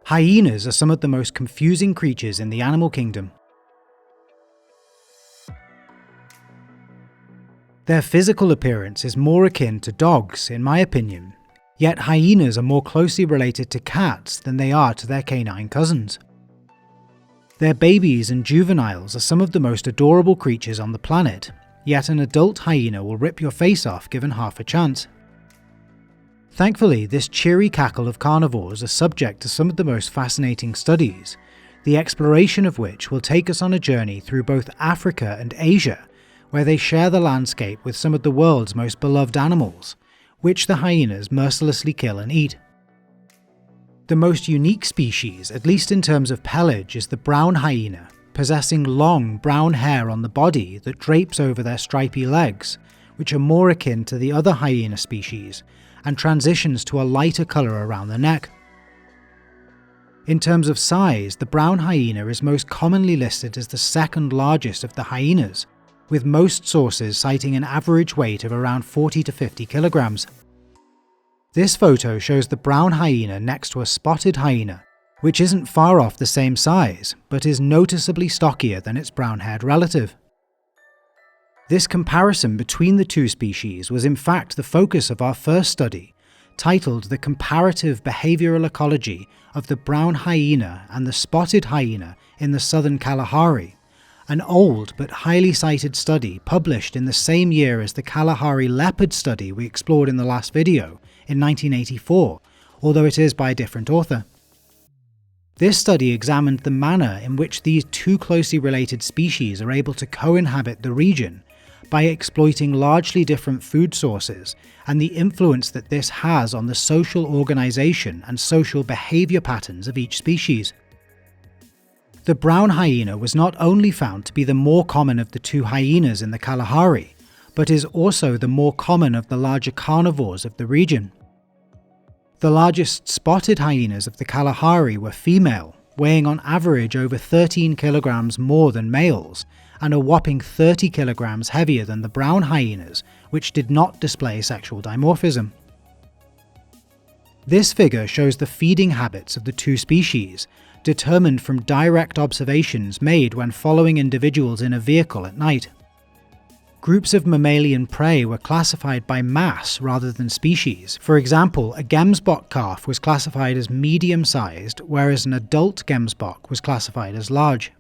Hyenas are some of the most confusing creatures in the animal kingdom. Their physical appearance is more akin to dogs, in my opinion, yet hyenas are more closely related to cats than they are to their canine cousins. Their babies and juveniles are some of the most adorable creatures on the planet, yet an adult hyena will rip your face off given half a chance. Thankfully, this cheery cackle of carnivores is subject to some of the most fascinating studies, the exploration of which will take us on a journey through both Africa and Asia, where they share the landscape with some of the world's most beloved animals, which the hyenas mercilessly kill and eat. The most unique species, at least in terms of pelage, is the brown hyena, possessing long brown hair on the body that drapes over their stripy legs, which are more akin to the other hyena species, and transitions to a lighter colour around the neck. In terms of size, the brown hyena is most commonly listed as the second largest of the hyenas, with most sources citing an average weight of around 40 to 50 kilograms. This photo shows the brown hyena next to a spotted hyena, which isn't far off the same size, but is noticeably stockier than its brown-haired relative. This comparison between the two species was in fact the focus of our first study, titled The Comparative Behavioural Ecology of the Brown Hyena and the Spotted Hyena in the Southern Kalahari, an old but highly cited study published in the same year as the Kalahari leopard study we explored in the last video, in 1984, although it is by a different author. This study examined the manner in which these two closely related species are able to co-inhabit the region by exploiting largely different food sources and the influence that this has on the social organisation and social behaviour patterns of each species. The brown hyena was not only found to be the more common of the two hyenas in the Kalahari, but is also the more common of the larger carnivores of the region. The largest spotted hyenas of the Kalahari were female, weighing on average over 13 kilograms more than males, and a whopping 30 kilograms heavier than the brown hyenas, which did not display sexual dimorphism. This figure shows the feeding habits of the two species, determined from direct observations made when following individuals in a vehicle at night. Groups of mammalian prey were classified by mass rather than species. For example, a gemsbok calf was classified as medium-sized, whereas an adult gemsbok was classified as large.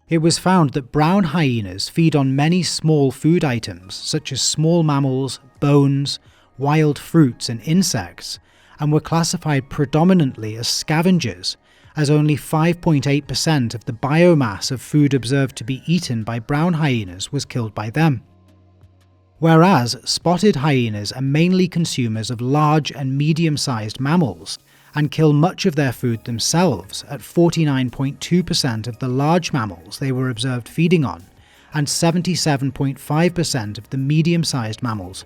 It was found that brown hyenas feed on many small food items, such as small mammals, bones, wild fruits and insects, and were classified predominantly as scavengers, as only 5.8% of the biomass of food observed to be eaten by brown hyenas was killed by them. Whereas spotted hyenas are mainly consumers of large and medium-sized mammals, and kill much of their food themselves at 49.2% of the large mammals they were observed feeding on, and 77.5% of the medium-sized mammals.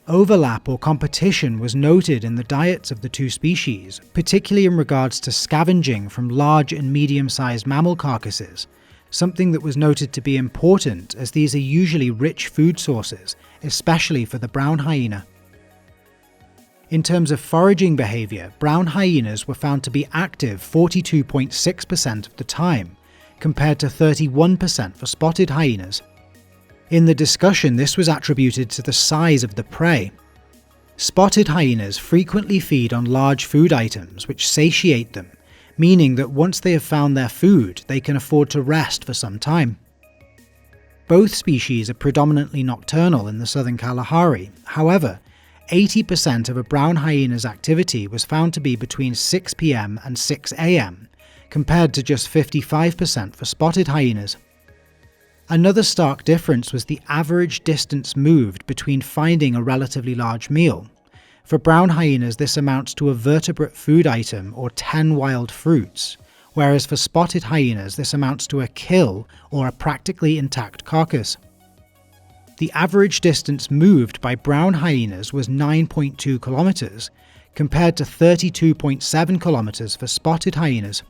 Overlap or competition was noted in the diets of the two species, particularly in regards to scavenging from large and medium-sized mammal carcasses, something that was noted to be important as these are usually rich food sources, especially for the brown hyena. In terms of foraging behaviour, brown hyenas were found to be active 42.6% of the time, compared to 31% for spotted hyenas. In the discussion, this was attributed to the size of the prey. Spotted hyenas frequently feed on large food items which satiate them, meaning that once they have found their food, they can afford to rest for some time. Both species are predominantly nocturnal in the Southern Kalahari. However, 80% of a brown hyena's activity was found to be between 6 p.m. and 6 a.m., compared to just 55% for spotted hyenas. Another stark difference was the average distance moved between finding a relatively large meal. For brown hyenas, this amounts to a vertebrate food item or 10 wild fruits, whereas for spotted hyenas this amounts to a kill or a practically intact carcass. The average distance moved by brown hyenas was 9.2 kilometers, compared to 32.7 kilometers for spotted hyenas.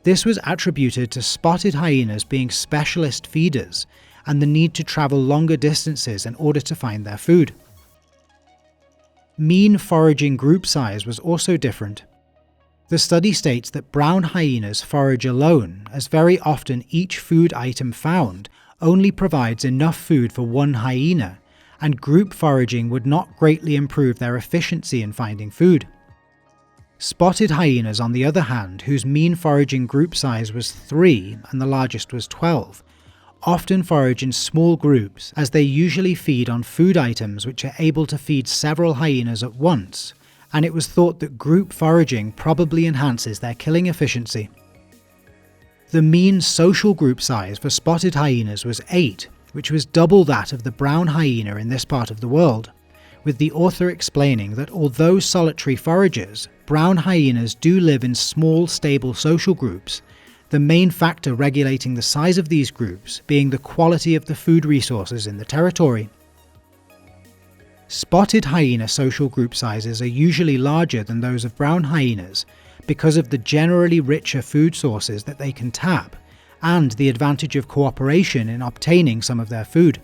This was attributed to spotted hyenas being specialist feeders and the need to travel longer distances in order to find their food. Mean foraging group size was also different. The study states that brown hyenas forage alone, as very often each food item found only provides enough food for one hyena, and group foraging would not greatly improve their efficiency in finding food. Spotted hyenas, on the other hand, whose mean foraging group size was 3 and the largest was 12, often forage in small groups as they usually feed on food items which are able to feed several hyenas at once, and it was thought that group foraging probably enhances their killing efficiency. The mean social group size for spotted hyenas was 8, which was double that of the brown hyena in this part of the world, with the author explaining that although solitary foragers, brown hyenas do live in small, stable social groups, the main factor regulating the size of these groups being the quality of the food resources in the territory. Spotted hyena social group sizes are usually larger than those of brown hyenas because of the generally richer food sources that they can tap, and the advantage of cooperation in obtaining some of their food.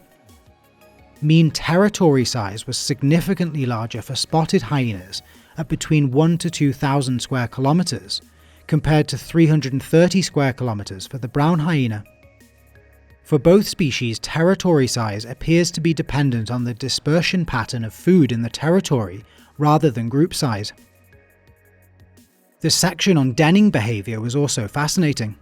Mean territory size was significantly larger for spotted hyenas at between 1 to 2,000 square kilometers, compared to 330 square kilometers for the brown hyena. For both species, territory size appears to be dependent on the dispersion pattern of food in the territory rather than group size. The section on denning behavior was also fascinating.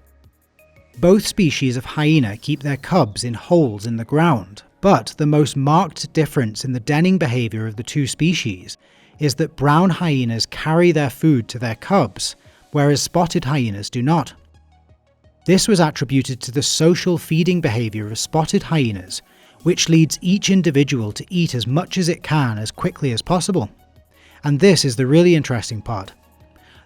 Both species of hyena keep their cubs in holes in the ground, but the most marked difference in the denning behavior of the two species is that brown hyenas carry their food to their cubs, whereas spotted hyenas do not. This was attributed to the social feeding behavior of spotted hyenas, which leads each individual to eat as much as it can as quickly as possible. And this is the really interesting part.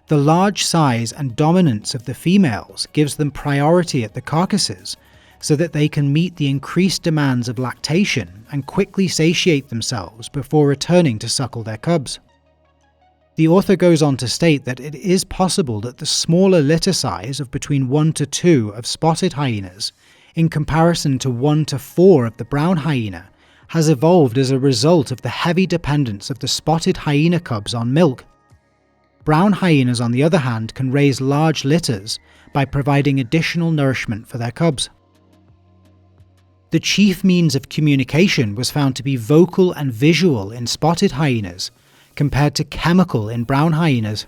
The large size and dominance of the females gives them priority at the carcasses, so that they can meet the increased demands of lactation and quickly satiate themselves before returning to suckle their cubs. The author goes on to state that it is possible that the smaller litter size of between 1 to 2 of spotted hyenas, in comparison to 1 to 4 of the brown hyena, has evolved as a result of the heavy dependence of the spotted hyena cubs on milk. Brown hyenas, on the other hand, can raise large litters by providing additional nourishment for their cubs. The chief means of communication was found to be vocal and visual in spotted hyenas, compared to chemical in brown hyenas.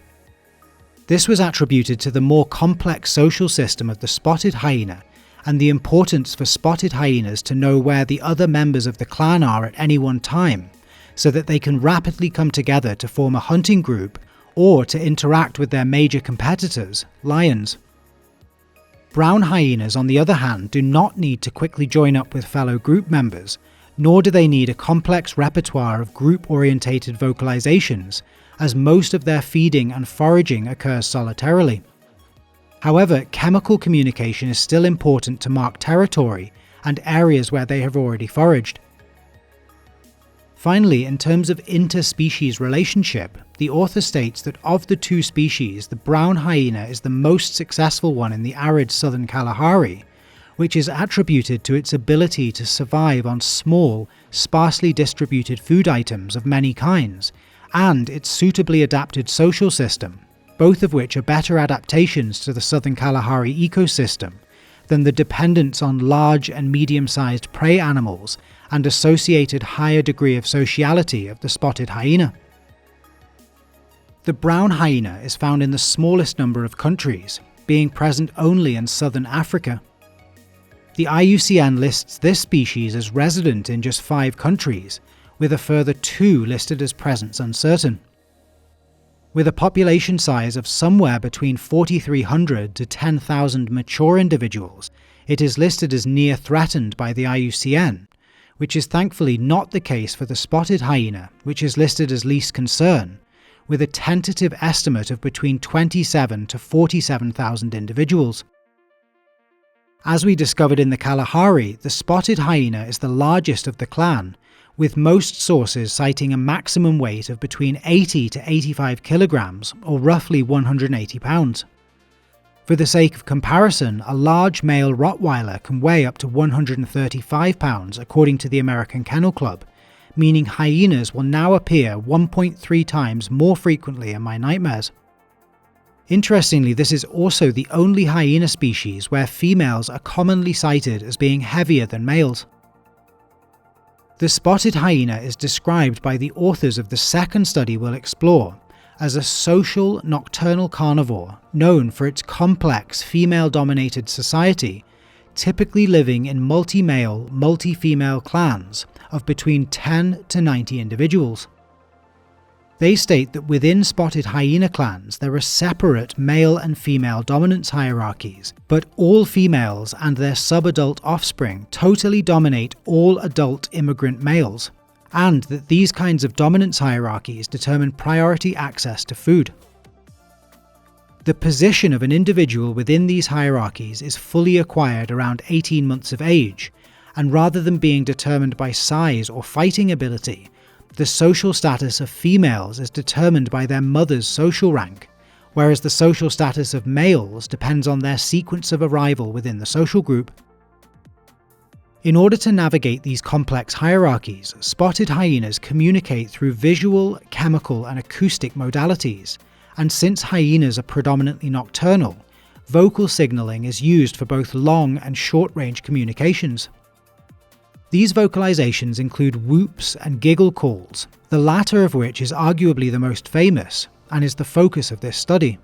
This was attributed to the more complex social system of the spotted hyena and the importance for spotted hyenas to know where the other members of the clan are at any one time, so that they can rapidly come together to form a hunting group or to interact with their major competitors, lions. Brown hyenas, on the other hand, do not need to quickly join up with fellow group members, nor do they need a complex repertoire of group-orientated vocalizations, as most of their feeding and foraging occurs solitarily. However, chemical communication is still important to mark territory and areas where they have already foraged. Finally, in terms of interspecies relationship, the author states that of the two species, the brown hyena is the most successful one in the arid Southern Kalahari, which is attributed to its ability to survive on small, sparsely distributed food items of many kinds, and its suitably adapted social system, both of which are better adaptations to the Southern Kalahari ecosystem than the dependence on large and medium-sized prey animals and associated higher degree of sociality of the spotted hyena. The brown hyena is found in the smallest number of countries, being present only in southern Africa. The IUCN lists this species as resident in just 5 countries, with a further 2 listed as presence uncertain. With a population size of somewhere between 4,300 to 10,000 mature individuals, it is listed as near threatened by the IUCN, which is thankfully not the case for the spotted hyena, which is listed as least concern, with a tentative estimate of between 27 to 47,000 individuals. As we discovered in the Kalahari, the spotted hyena is the largest of the clan, with most sources citing a maximum weight of between 80 to 85 kilograms, or roughly 180 pounds. For the sake of comparison, a large male Rottweiler can weigh up to 135 pounds according to the American Kennel Club, meaning hyenas will now appear 1.3 times more frequently in my nightmares. Interestingly, this is also the only hyena species where females are commonly cited as being heavier than males. The spotted hyena is described by the authors of the second study we'll explore as a social nocturnal carnivore known for its complex female-dominated society, typically living in multi-male, multi-female clans of between 10 to 90 individuals. They state that within spotted hyena clans there are separate male and female dominance hierarchies, but all females and their subadult offspring totally dominate all adult immigrant males, and that these kinds of dominance hierarchies determine priority access to food. The position of an individual within these hierarchies is fully acquired around 18 months of age, and rather than being determined by size or fighting ability, the social status of females is determined by their mother's social rank, whereas the social status of males depends on their sequence of arrival within the social group. In order to navigate these complex hierarchies, spotted hyenas communicate through visual, chemical, and acoustic modalities, and since hyenas are predominantly nocturnal, vocal signalling is used for both long and short-range communications. These vocalizations include whoops and giggle calls, the latter of which is arguably the most famous and is the focus of this study.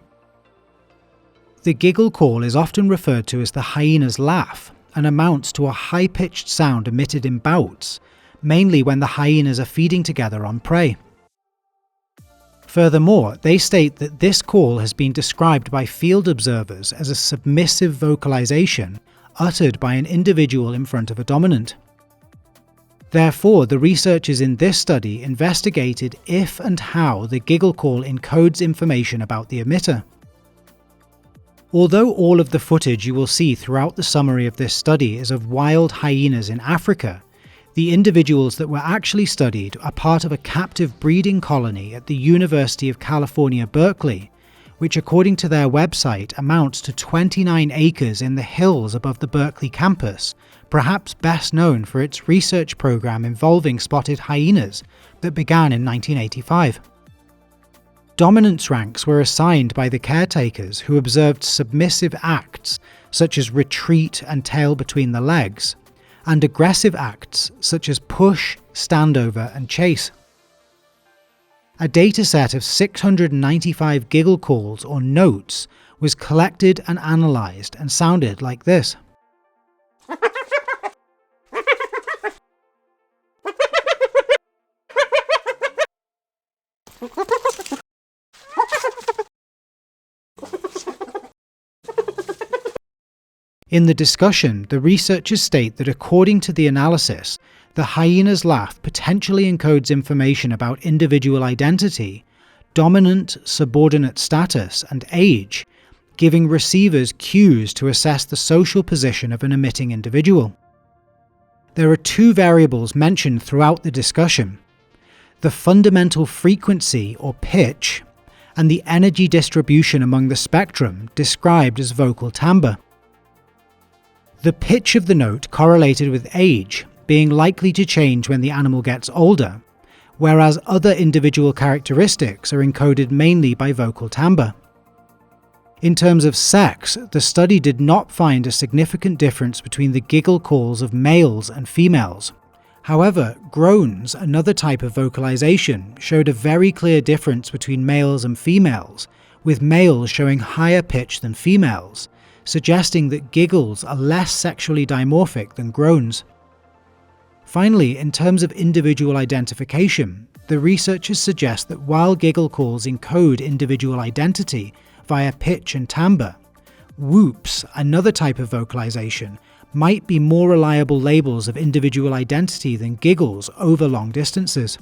The giggle call is often referred to as the hyena's laugh and amounts to a high-pitched sound emitted in bouts, mainly when the hyenas are feeding together on prey. Furthermore, they state that this call has been described by field observers as a submissive vocalization uttered by an individual in front of a dominant. Therefore, the researchers in this study investigated if and how the giggle call encodes information about the emitter. Although all of the footage you will see throughout the summary of this study is of wild hyenas in Africa, the individuals that were actually studied are part of a captive breeding colony at the University of California, Berkeley, which according to their website amounts to 29 acres in the hills above the Berkeley campus, perhaps best known for its research program involving spotted hyenas that began in 1985. Dominance ranks were assigned by the caretakers who observed submissive acts such as retreat and tail between the legs, and aggressive acts such as push, standover, and chase. A dataset of 695 giggle calls or notes was collected and analysed and sounded like this. In the discussion, the researchers state that according to the analysis, the hyena's laugh potentially encodes information about individual identity, dominant, subordinate status, and age, giving receivers cues to assess the social position of an emitting individual. There are two variables mentioned throughout the discussion: the fundamental frequency or pitch, and the energy distribution among the spectrum described as vocal timbre. The pitch of the note correlated with age, being likely to change when the animal gets older, whereas other individual characteristics are encoded mainly by vocal timbre. In terms of sex, the study did not find a significant difference between the giggle calls of males and females. However, groans, another type of vocalization, showed a very clear difference between males and females, with males showing higher pitch than females, suggesting that giggles are less sexually dimorphic than groans. Finally, in terms of individual identification, the researchers suggest that while giggle calls encode individual identity via pitch and timbre, whoops, another type of vocalization, might be more reliable labels of individual identity than giggles over long distances.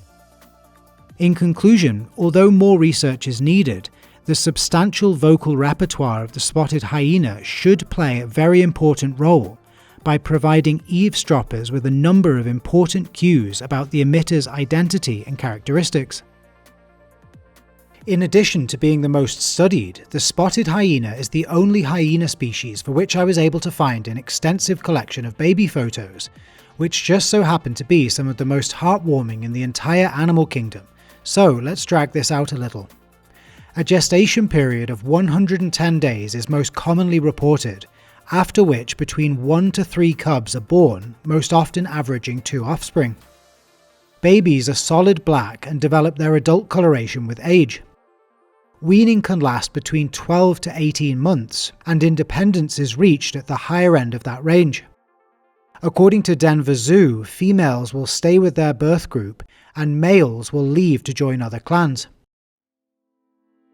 In conclusion, although more research is needed, the substantial vocal repertoire of the spotted hyena should play a very important role by providing eavesdroppers with a number of important cues about the emitter's identity and characteristics. In addition to being the most studied, the spotted hyena is the only hyena species for which I was able to find an extensive collection of baby photos, which just so happen to be some of the most heartwarming in the entire animal kingdom, so let's drag this out a little. A gestation period of 110 days is most commonly reported, after which between 1 to 3 cubs are born, most often averaging 2 offspring. Babies are solid black and develop their adult coloration with age. Weaning can last between 12 to 18 months, and independence is reached at the higher end of that range. According to Denver Zoo, females will stay with their birth group and males will leave to join other clans.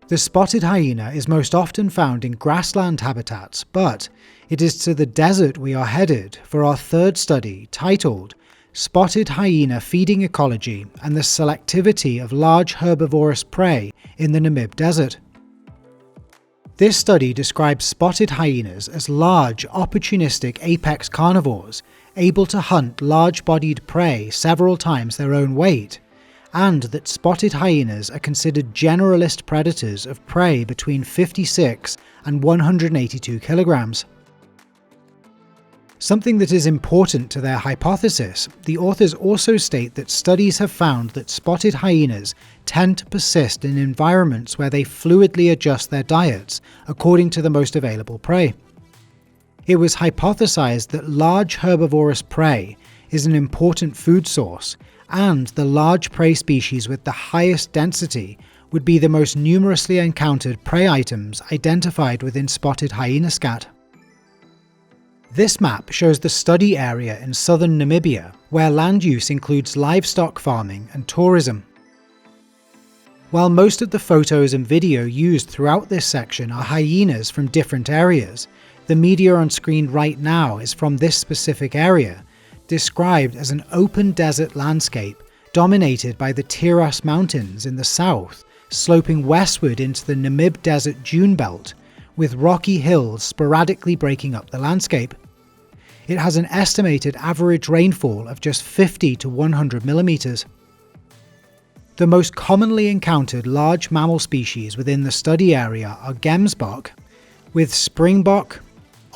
The spotted hyena is most often found in grassland habitats, but it is to the desert we are headed for our third study titled Spotted Hyena Feeding Ecology and the Selectivity of Large Herbivorous Prey in the Namib Desert. This study describes spotted hyenas as large, opportunistic apex carnivores able to hunt large-bodied prey several times their own weight, and that spotted hyenas are considered generalist predators of prey between 56 and 182 kilograms. Something that is important to their hypothesis, the authors also state that studies have found that spotted hyenas tend to persist in environments where they fluidly adjust their diets according to the most available prey. It was hypothesized that large herbivorous prey is an important food source, and the large prey species with the highest density would be the most numerously encountered prey items identified within spotted hyena scat. This map shows the study area in southern Namibia, where land use includes livestock farming and tourism. While most of the photos and video used throughout this section are hyenas from different areas, the media on screen right now is from this specific area, described as an open desert landscape dominated by the Tiras Mountains in the south, sloping westward into the Namib Desert dune belt, with rocky hills sporadically breaking up the landscape. It has an estimated average rainfall of just 50 to 100 millimeters. The most commonly encountered large mammal species within the study area are gemsbok, with springbok,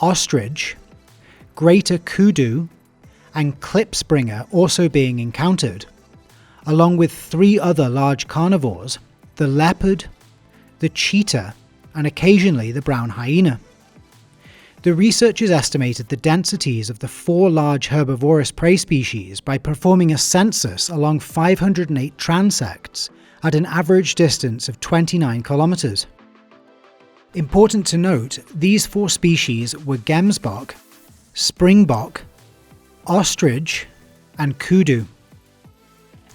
ostrich, greater kudu, and klipspringer also being encountered, along with 3 other large carnivores, the leopard, the cheetah, and occasionally the brown hyena. The researchers estimated the densities of the 4 large herbivorous prey species by performing a census along 508 transects at an average distance of 29 kilometers. Important to note, these 4 species were gemsbok, springbok, ostrich, and kudu.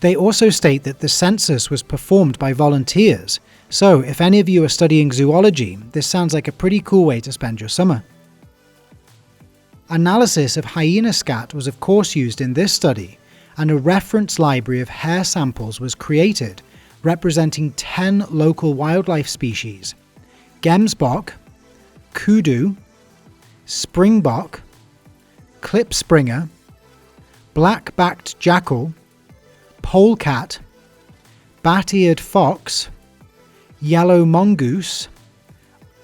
They also state that the census was performed by volunteers, so if any of you are studying zoology, this sounds like a pretty cool way to spend your summer. Analysis of hyena scat was of course used in this study, and a reference library of hair samples was created representing 10 local wildlife species: gemsbok, kudu, springbok, klipspringer, black-backed jackal, polecat, bat-eared fox, yellow mongoose,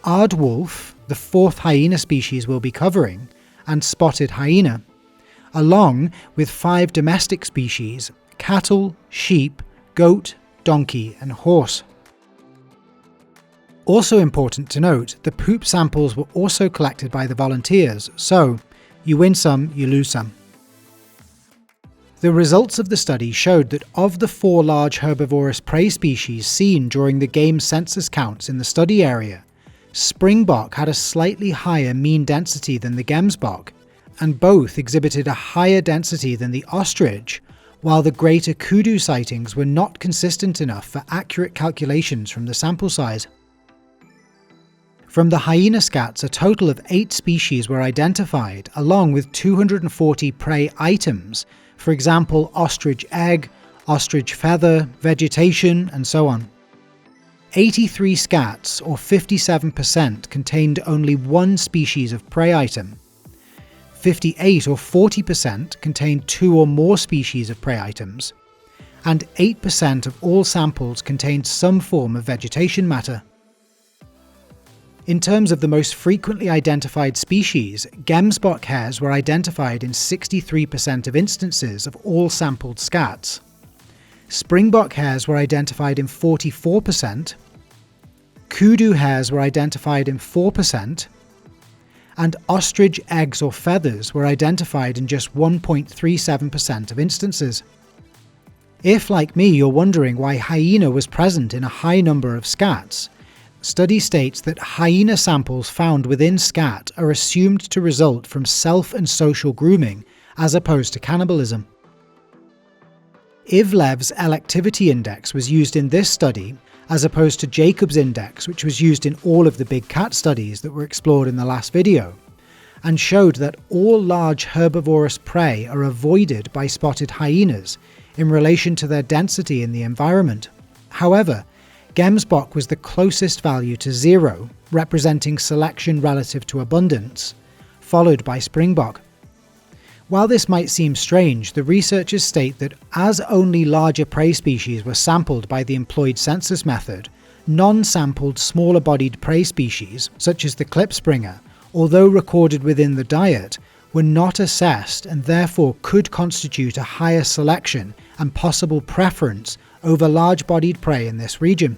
aardwolf, the 4th hyena species we'll be covering, and spotted hyena, along with 5 domestic species: cattle, sheep, goat, donkey, and horse. Also important to note, the poop samples were also collected by the volunteers, so you win some, you lose some. The results of the study showed that of the 4 large herbivorous prey species seen during the game census counts in the study area, springbok had a slightly higher mean density than the gemsbok, and both exhibited a higher density than the ostrich, while the greater kudu sightings were not consistent enough for accurate calculations from the sample size. From the hyena scats, a total of 8 species were identified, along with 240 prey items, for example ostrich egg, ostrich feather, vegetation, and so on. 83 scats, or 57%, contained only 1 species of prey item. 58 or 40% contained 2 or more species of prey items, and 8% of all samples contained some form of vegetation matter. In terms of the most frequently identified species, gemsbok hares were identified in 63% of instances of all sampled scats. Springbok hares were identified in 44%, Koedoe hairs were identified in 4%, and ostrich eggs or feathers were identified in just 1.37% of instances. If, like me, you're wondering why hyena was present in a high number of scats, study states that hyena samples found within scat are assumed to result from self and social grooming as opposed to cannibalism. Ivlev's electivity index was used in this study as opposed to Jacob's index, which was used in all of the big cat studies that were explored in the last video, and showed that all large herbivorous prey are avoided by spotted hyenas in relation to their density in the environment. However, Gemsbok was the closest value to 0, representing selection relative to abundance, followed by Springbok. While this might seem strange, the researchers state that as only larger prey species were sampled by the employed census method, non-sampled smaller-bodied prey species, such as the klipspringer, although recorded within the diet, were not assessed and therefore could constitute a higher selection and possible preference over large-bodied prey in this region.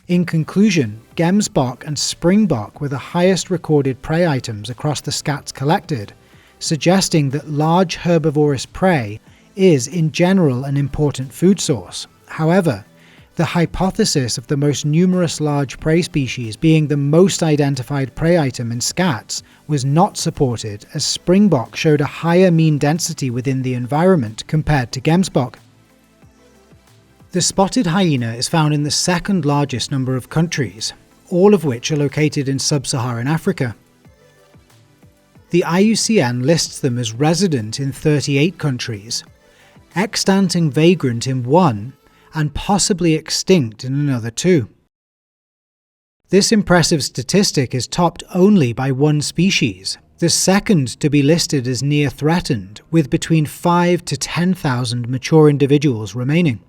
In conclusion, Gemsbok and Springbok were the highest recorded prey items across the scats collected, suggesting that large herbivorous prey is in general an important food source. However, the hypothesis of the most numerous large prey species being the most identified prey item in scats was not supported, as Springbok showed a higher mean density within the environment compared to Gemsbok. The spotted hyena is found in the second largest number of countries, all of which are located in sub-Saharan Africa. The IUCN lists them as resident in 38 countries, extant and vagrant in 1, and possibly extinct in another 2. This impressive statistic is topped only by one species, the second to be listed as near threatened, with between 5 to 10,000 mature individuals remaining.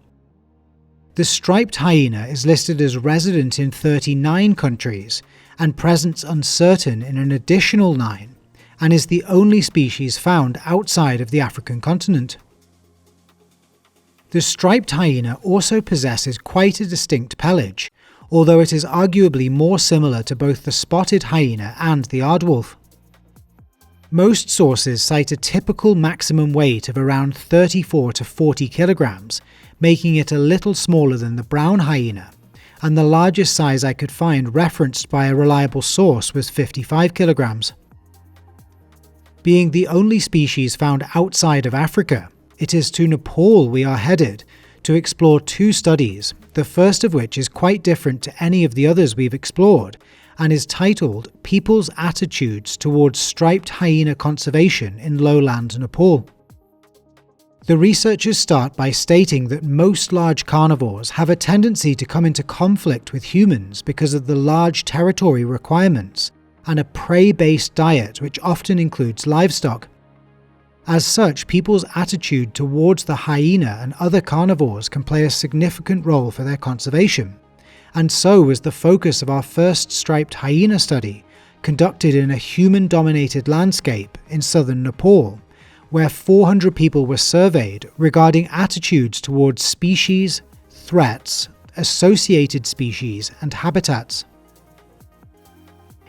The striped hyena is listed as resident in 39 countries and presence uncertain in an additional 9, and is the only species found outside of the African continent. The striped hyena also possesses quite a distinct pelage, although it is arguably more similar to both the spotted hyena and the aardwolf. Most sources cite a typical maximum weight of around 34 to 40 kilograms, making it a little smaller than the brown hyena, and the largest size I could find referenced by a reliable source was 55 kilograms. Being the only species found outside of Africa, it is to Nepal we are headed to explore 2 studies, the first of which is quite different to any of the others we've explored, and is titled People's Attitudes Towards Striped Hyena Conservation in Lowland Nepal. The researchers start by stating that most large carnivores have a tendency to come into conflict with humans because of the large territory requirements and a prey-based diet which often includes livestock. As such, people's attitude towards the hyena and other carnivores can play a significant role for their conservation, and so was the focus of our first striped hyena study, conducted in a human-dominated landscape in southern Nepal, where 400 people were surveyed regarding attitudes towards species, threats, associated species, and habitats.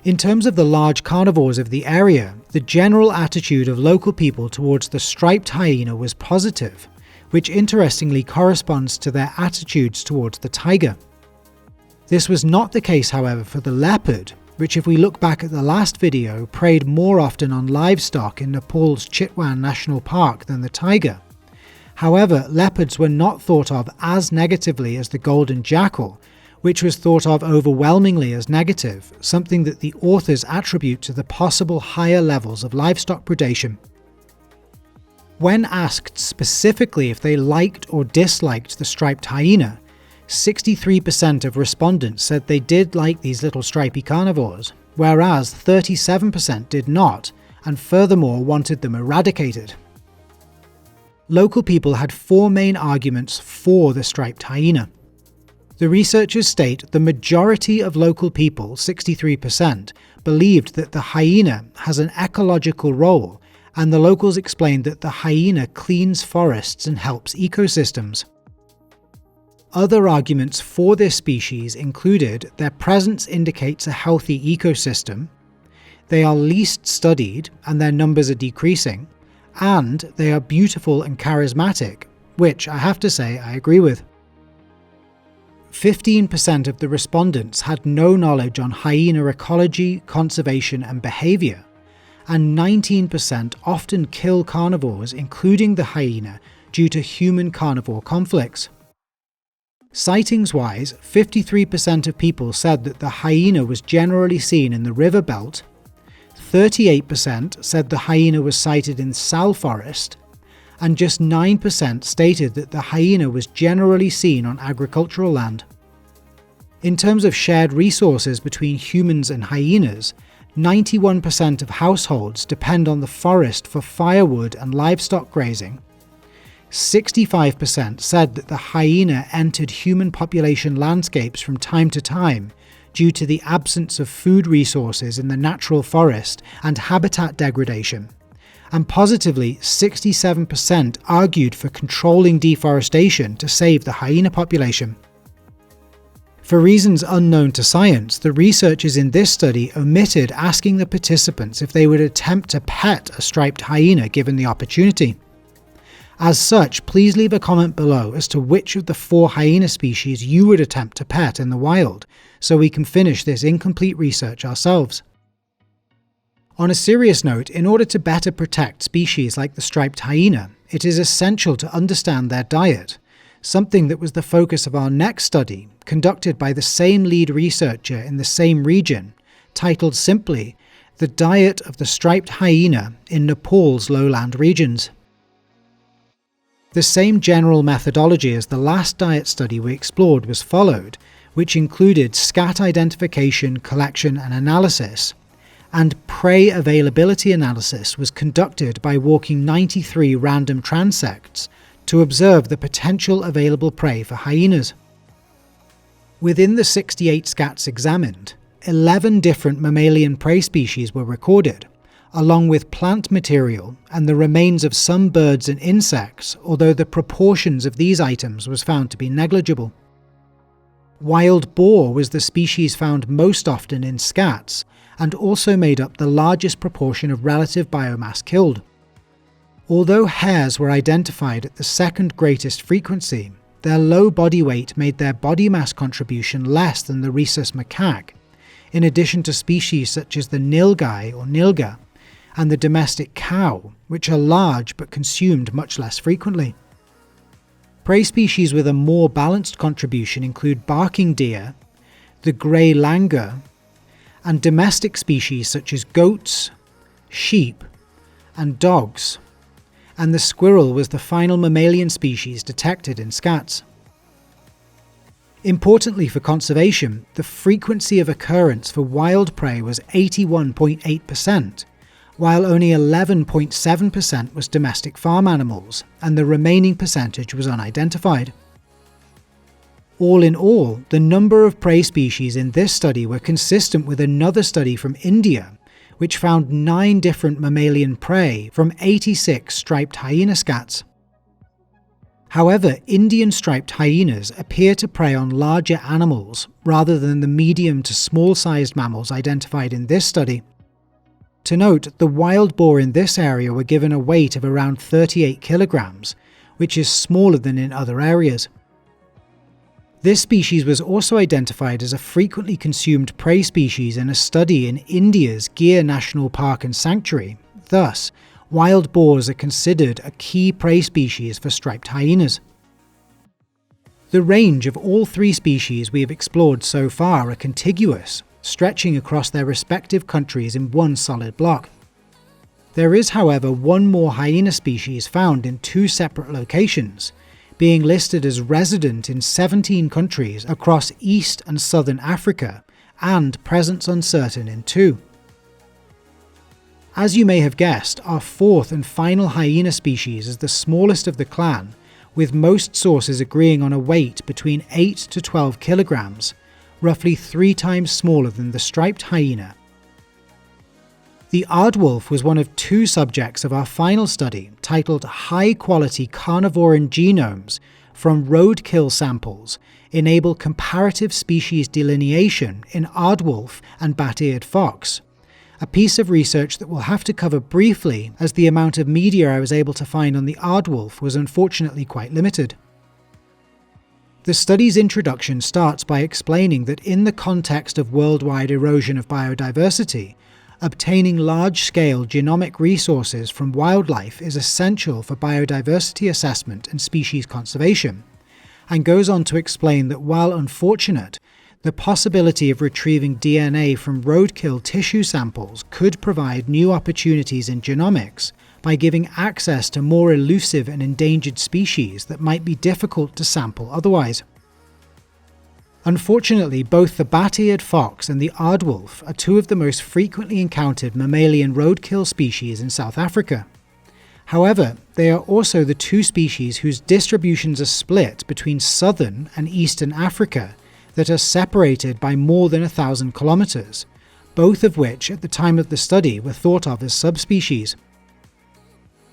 In terms of the large carnivores of the area, the general attitude of local people towards the striped hyena was positive, which interestingly corresponds to their attitudes towards the tiger. This was not the case, however, for the leopard, which, if we look back at the last video, preyed more often on livestock in Nepal's Chitwan National Park than the tiger. However, leopards were not thought of as negatively as the golden jackal, which was thought of overwhelmingly as negative, something that the authors attribute to the possible higher levels of livestock predation. When asked specifically if they liked or disliked the striped hyena, 63% of respondents said they did like these little stripy carnivores, whereas 37% did not, and furthermore wanted them eradicated. Local people had 4 main arguments for the striped hyena. The researchers state the majority of local people, 63%, believed that the hyena has an ecological role, and the locals explained that the hyena cleans forests and helps ecosystems. Other arguments for this species included their presence indicates a healthy ecosystem, they are least studied and their numbers are decreasing, and they are beautiful and charismatic, which I have to say I agree with. 15% of the respondents had no knowledge on hyena ecology, conservation and behaviour, and 19% often kill carnivores, including the hyena, due to human-carnivore conflicts. Sightings-wise, 53% of people said that the hyena was generally seen in the river belt, 38% said the hyena was sighted in sal forest, and just 9% stated that the hyena was generally seen on agricultural land. In terms of shared resources between humans and hyenas, 91% of households depend on the forest for firewood and livestock grazing. 65% said that the hyena entered human population landscapes from time to time due to the absence of food resources in the natural forest and habitat degradation. And positively, 67% argued for controlling deforestation to save the hyena population. For reasons unknown to science, the researchers in this study omitted asking the participants if they would attempt to pet a striped hyena given the opportunity. As such, please leave a comment below as to which of the 4 hyena species you would attempt to pet in the wild, so we can finish this incomplete research ourselves. On a serious note, in order to better protect species like the striped hyena, it is essential to understand their diet, something that was the focus of our next study, conducted by the same lead researcher in the same region, titled simply, The Diet of the Striped Hyena in Nepal's Lowland Regions. The same general methodology as the last diet study we explored was followed, which included scat identification, collection and analysis, and prey availability analysis was conducted by walking 93 random transects to observe the potential available prey for hyenas. Within the 68 scats examined, 11 different mammalian prey species were recorded, along with plant material and the remains of some birds and insects, although the proportions of these items was found to be negligible. Wild boar was the species found most often in scats, and also made up the largest proportion of relative biomass killed. Although hares were identified at the second greatest frequency, their low body weight made their body mass contribution less than the rhesus macaque, in addition to species such as the nilgai or nilga, and the domestic cow, which are large but consumed much less frequently. Prey species with a more balanced contribution include barking deer, the grey langur, and domestic species such as goats, sheep, and dogs, and the squirrel was the final mammalian species detected in scats. Importantly for conservation, the frequency of occurrence for wild prey was 81.8%, while only 11.7% was domestic farm animals, and the remaining percentage was unidentified. All in all, the number of prey species in this study were consistent with another study from India, which found 9 different mammalian prey from 86 striped hyena scats. However, Indian striped hyenas appear to prey on larger animals rather than the medium to small-sized mammals identified in this study. To note, the wild boar in this area were given a weight of around 38 kilograms, which is smaller than in other areas. This species was also identified as a frequently consumed prey species in a study in India's Gir National Park and Sanctuary. Thus, wild boars are considered a key prey species for striped hyenas. The range of all 3 species we have explored so far are contiguous, stretching across their respective countries in one solid block. There is, however, one more hyena species found in 2 separate locations, being listed as resident in 17 countries across East and Southern Africa, and presence uncertain in 2. As you may have guessed, our 4th and final hyena species is the smallest of the clan, with most sources agreeing on a weight between 8 to 12 kilograms, roughly 3 times smaller than the striped hyena. The Aardwolf was one of 2 subjects of our final study, titled High Quality Carnivoran Genomes from roadkill samples enable comparative species delineation in Aardwolf and bat-eared fox, a piece of research that we'll have to cover briefly as the amount of media I was able to find on the Aardwolf was unfortunately quite limited. The study's introduction starts by explaining that in the context of worldwide erosion of biodiversity, obtaining large-scale genomic resources from wildlife is essential for biodiversity assessment and species conservation, and goes on to explain that while unfortunate, the possibility of retrieving DNA from roadkill tissue samples could provide new opportunities in genomics by giving access to more elusive and endangered species that might be difficult to sample otherwise. Unfortunately, both the bat-eared fox and the aardwolf are two of the most frequently encountered mammalian roadkill species in South Africa. However, they are also the two species whose distributions are split between southern and eastern Africa that are separated by more than 1,000 kilometers, both of which at the time of the study were thought of as subspecies.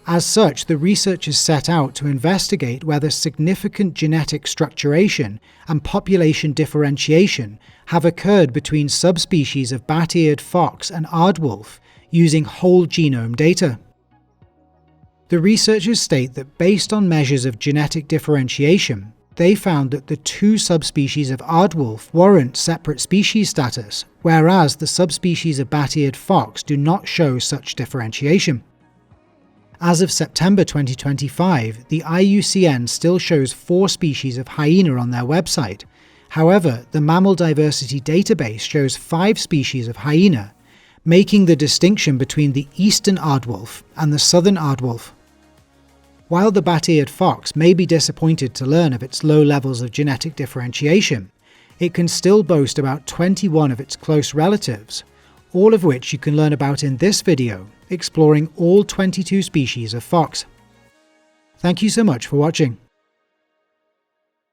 As such, the researchers set out to investigate whether significant genetic structuration and population differentiation have occurred between subspecies of bat-eared fox and aardwolf using whole genome data. The researchers state that based on measures of genetic differentiation, they found that the two subspecies of aardwolf warrant separate species status, whereas the subspecies of bat-eared fox do not show such differentiation. As of September 2025, the IUCN still shows 4 species of hyena on their website. However, the Mammal Diversity Database shows 5 species of hyena, making the distinction between the eastern aardwolf and the southern aardwolf. While the bat-eared fox may be disappointed to learn of its low levels of genetic differentiation, it can still boast about 21 of its close relatives, all of which you can learn about in this video, exploring all 22 species of fox. Thank you so much for watching.